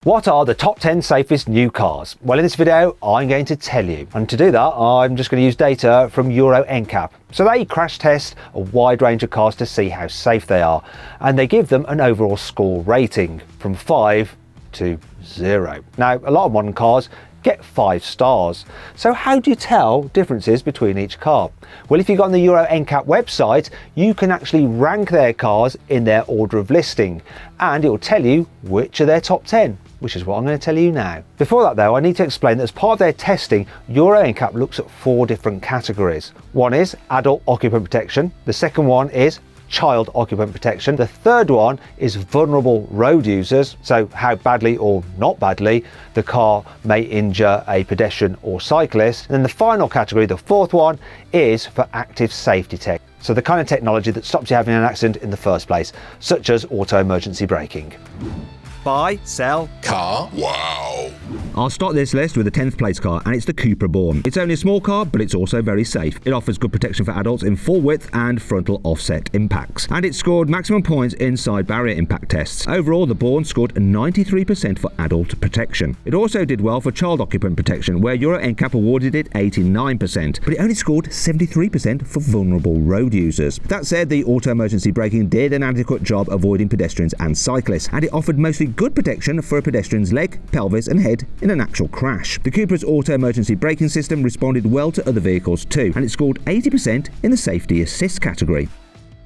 What are the top 10 safest new cars? Well, in this video, I'm going to tell you. And to do that, I'm just going to use data from Euro NCAP. So they crash test a wide range of cars to see how safe they are. And they give them an overall score rating from 5 to 0. Now, a lot of modern cars get 5 stars. So how do you tell differences between each car? Well, if you go on the Euro NCAP website, you can actually rank their cars in their order of listing. And it will tell you which are their top 10. Which is what I'm going to tell you now. Before that though, I need to explain that as part of their testing, Euro NCAP looks at 4 different categories. One is adult occupant protection, the second one is child occupant protection, the third one is vulnerable road users, so how badly or not badly the car may injure a pedestrian or cyclist, and then the final category, the fourth one, is for active safety tech. So the kind of technology that stops you having an accident in the first place, such as auto emergency braking. Buy, sell, car. Wow. I'll start this list with the 10th place car, and it's the Cupra Born. It's only a small car, but it's also very safe. It offers good protection for adults in full width and frontal offset impacts. And it scored maximum points in side barrier impact tests. Overall, the Born scored 93% for adult protection. It also did well for child occupant protection, where Euro NCAP awarded it 89%, but it only scored 73% for vulnerable road users. That said, the auto emergency braking did an adequate job avoiding pedestrians and cyclists, and it offered mostly good protection for a pedestrian's leg, pelvis and head in an actual crash. The Cupra's auto emergency braking system responded well to other vehicles too, and it scored 80% in the safety assist category.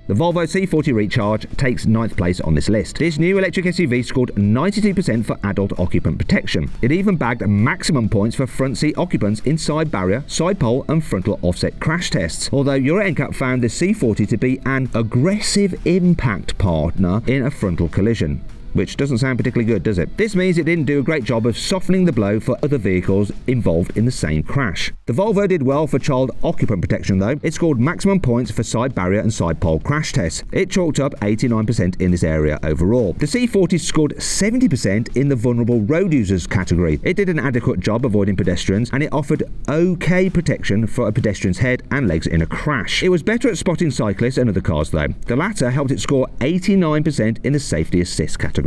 The Volvo C40 Recharge takes 9th place on this list. This new electric SUV scored 92% for adult occupant protection. It even bagged maximum points for front seat occupants in side barrier, side pole and frontal offset crash tests, although Euro NCAP found the C40 to be an aggressive impact partner in a frontal collision. Which doesn't sound particularly good, does it? This means it didn't do a great job of softening the blow for other vehicles involved in the same crash. The Volvo did well for child occupant protection though. It scored maximum points for side barrier and side pole crash tests. It chalked up 89% in this area overall. The C40 scored 70% in the vulnerable road users category. It did an adequate job avoiding pedestrians, and it offered okay protection for a pedestrian's head and legs in a crash. It was better at spotting cyclists and other cars though. The latter helped it score 89% in the safety assist category.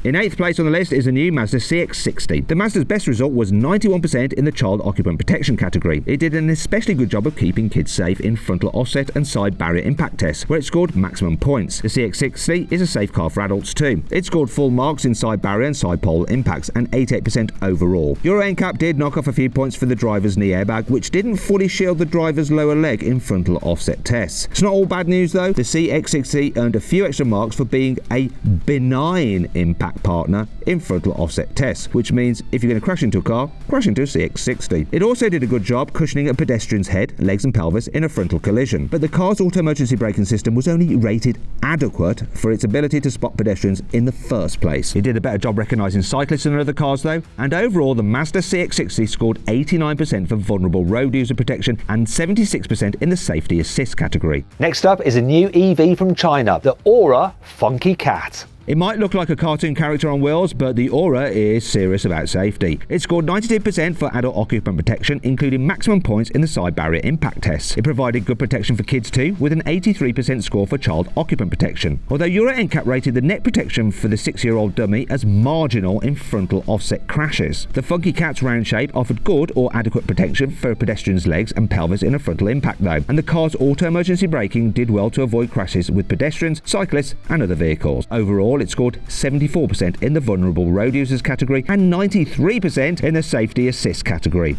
In 8th place on the list is the new Mazda CX-60. The Mazda's best result was 91% in the child occupant protection category. It did an especially good job of keeping kids safe in frontal offset and side barrier impact tests, where it scored maximum points. The CX-60 is a safe car for adults too. It scored full marks in side barrier and side pole impacts and 88% overall. Euro NCAP did knock off a few points for the driver's knee airbag, which didn't fully shield the driver's lower leg in frontal offset tests. It's not all bad news though. The CX-60 earned a few extra marks for being a benign impact partner in frontal offset tests, which means if you're going to crash into a car, crash into a CX-60. It also did a good job cushioning a pedestrian's head, legs and pelvis in a frontal collision, but the car's auto emergency braking system was only rated adequate for its ability to spot pedestrians in the first place. It did a better job recognising cyclists than other cars though, and overall the Mazda CX-60 scored 89% for vulnerable road user protection and 76% in the safety assist category. Next up is a new EV from China, the Aura Funky Cat. It might look like a cartoon character on wheels, but the Aura is serious about safety. It scored 92% for adult occupant protection, including maximum points in the side barrier impact tests. It provided good protection for kids too, with an 83% score for child occupant protection. Although Euro NCAP rated the net protection for the 6-year-old dummy as marginal in frontal offset crashes. The Funky Cat's round shape offered good or adequate protection for a pedestrian's legs and pelvis in a frontal impact though, and the car's auto emergency braking did well to avoid crashes with pedestrians, cyclists and other vehicles. Overall, it scored 74% in the vulnerable road users category and 93% in the safety assist category.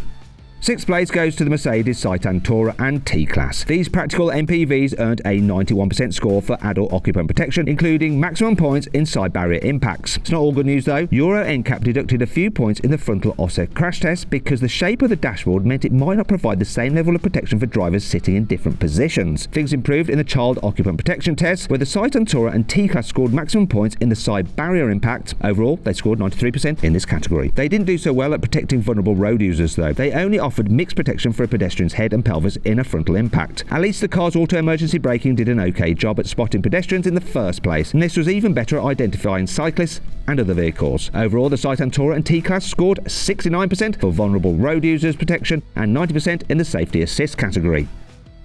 6th place goes to the Mercedes Citan Tourer and T-Class. These practical MPVs earned a 91% score for adult occupant protection, including maximum points in side barrier impacts. It's not all good news though. Euro NCAP deducted a few points in the frontal offset crash test because the shape of the dashboard meant it might not provide the same level of protection for drivers sitting in different positions. Things improved in the child occupant protection test, where the Citan Tourer and T-Class scored maximum points in the side barrier impact. Overall, they scored 93% in this category. They didn't do so well at protecting vulnerable road users though. They only offered mixed protection for a pedestrian's head and pelvis in a frontal impact. At least the car's auto emergency braking did an okay job at spotting pedestrians in the first place, and this was even better at identifying cyclists and other vehicles. Overall, the Citan Tourer and T-Class scored 69% for vulnerable road users protection and 90% in the safety assist category.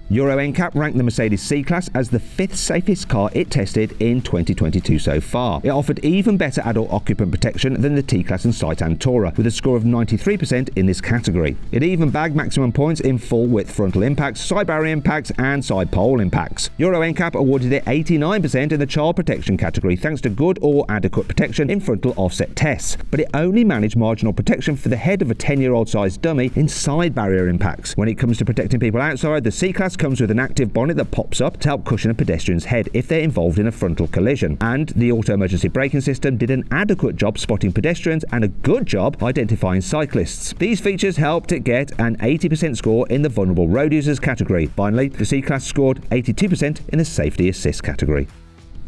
Euro NCAP ranked the Mercedes C-Class as the 5th safest car it tested in 2022 so far. It offered even better adult occupant protection than the T-Class and Citan Tourer, with a score of 93% in this category. It even bagged maximum points in full-width frontal impacts, side barrier impacts and side pole impacts. Euro NCAP awarded it 89% in the child protection category thanks to good or adequate protection in frontal offset tests, but it only managed marginal protection for the head of a 10-year-old sized dummy in side barrier impacts. When it comes to protecting people outside, the C-Class comes with an active bonnet that pops up to help cushion a pedestrian's head if they're involved in a frontal collision. And the auto emergency braking system did an adequate job spotting pedestrians and a good job identifying cyclists. These features helped it get an 80% score in the vulnerable road users category. Finally, the C-Class scored 82% in the safety assist category.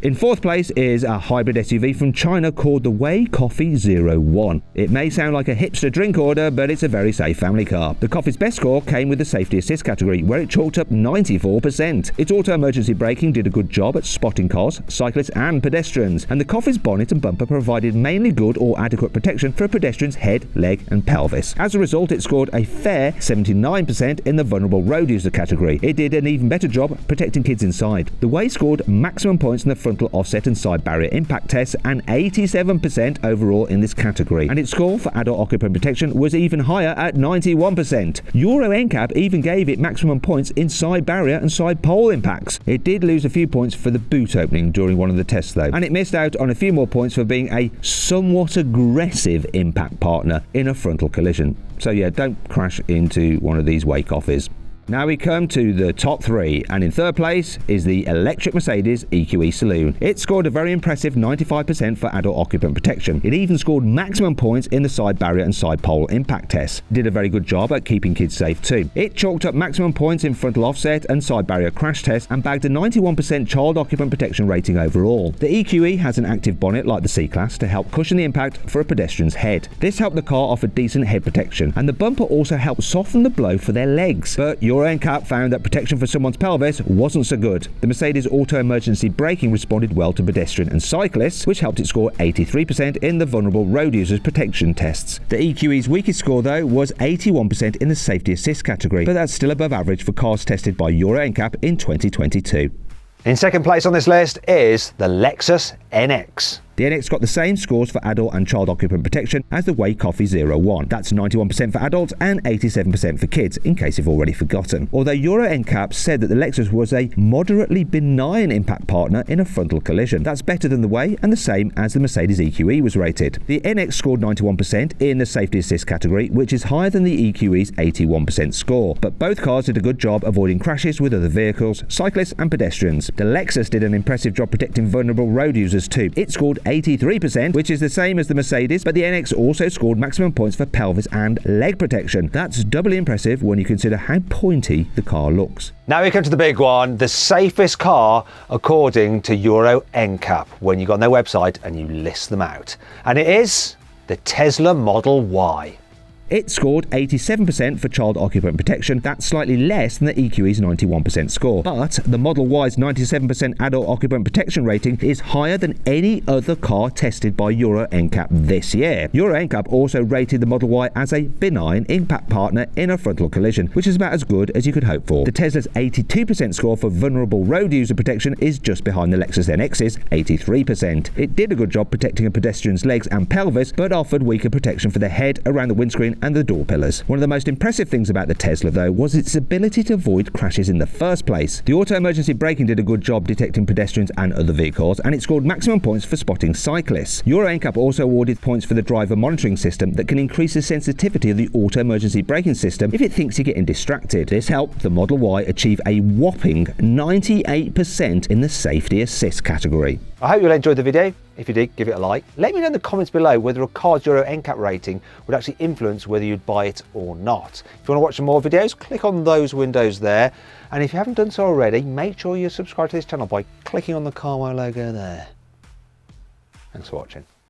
In 4th place is a hybrid SUV from China called the Wei Coffee 01. It may sound like a hipster drink order, but it's a very safe family car. The Coffee's best score came with the safety assist category, where it chalked up 94%. Its auto emergency braking did a good job at spotting cars, cyclists and pedestrians, and the Coffee's bonnet and bumper provided mainly good or adequate protection for a pedestrian's head, leg and pelvis. As a result, it scored a fair 79% in the vulnerable road user category. It did an even better job protecting kids inside. The Wei scored maximum points in the frontal offset and side barrier impact tests and 87% overall in this category, and its score for adult occupant protection was even higher at 91%. Euro NCAP even gave it maximum points in side barrier and side pole impacts. It did lose a few points for the boot opening during one of the tests though, and it missed out on a few more points for being a somewhat aggressive impact partner in a frontal collision. So yeah, don't crash into one of these Wei Coffees. Now we come to the top 3, and in 3rd place is the electric Mercedes EQE Saloon. It scored a very impressive 95% for adult occupant protection. It even scored maximum points in the side barrier and side pole impact tests. Did a very good job at keeping kids safe too. It chalked up maximum points in frontal offset and side barrier crash tests and bagged a 91% child occupant protection rating overall. The EQE has an active bonnet like the C-Class to help cushion the impact for a pedestrian's head. This helped the car offer decent head protection, and the bumper also helped soften the blow for their legs. But Euro NCAP found that protection for someone's pelvis wasn't so good. The Mercedes auto emergency braking responded well to pedestrian and cyclists, which helped it score 83% in the vulnerable road users protection tests. The EQE's weakest score though was 81% in the safety assist category, but that's still above average for cars tested by Euro NCAP in 2022. In 2nd place on this list is the Lexus NX. The NX got the same scores for adult and child occupant protection as the Wei Coffee 01. That's 91% for adults and 87% for kids, in case you've already forgotten. Although Euro NCAP said that the Lexus was a moderately benign impact partner in a frontal collision. That's better than the Wei and the same as the Mercedes EQE was rated. The NX scored 91% in the safety assist category, which is higher than the EQE's 81% score. But both cars did a good job avoiding crashes with other vehicles, cyclists and pedestrians. The Lexus did an impressive job protecting vulnerable road users too. It scored 83%, which is the same as the Mercedes, but the NX also scored maximum points for pelvis and leg protection. That's doubly impressive when you consider how pointy the car looks. Now we come to the big one, the safest car according to Euro NCAP, when you go on their website and you list them out. And it is the Tesla Model Y. It scored 87% for child occupant protection. That's slightly less than the EQE's 91% score. But the Model Y's 97% adult occupant protection rating is higher than any other car tested by Euro NCAP this year. Euro NCAP also rated the Model Y as a benign impact partner in a frontal collision, which is about as good as you could hope for. The Tesla's 82% score for vulnerable road user protection is just behind the Lexus NX's 83%. It did a good job protecting a pedestrian's legs and pelvis, but offered weaker protection for the head, around the windscreen and the door pillars. One of the most impressive things about the Tesla though was its ability to avoid crashes in the first place. The auto emergency braking did a good job detecting pedestrians and other vehicles, and it scored maximum points for spotting cyclists. Euro NCAP also awarded points for the driver monitoring system that can increase the sensitivity of the auto emergency braking system if it thinks you're getting distracted. This helped the Model Y achieve a whopping 98% in the safety assist category. I hope you'll enjoy the video. If you did, give it a like. Let me know in the comments below whether a car's Euro NCAP rating would actually influence whether you'd buy it or not. If you want to watch some more videos, click on those windows there. And if you haven't done so already, make sure you subscribe to this channel by clicking on the Carwow logo there. Thanks for watching.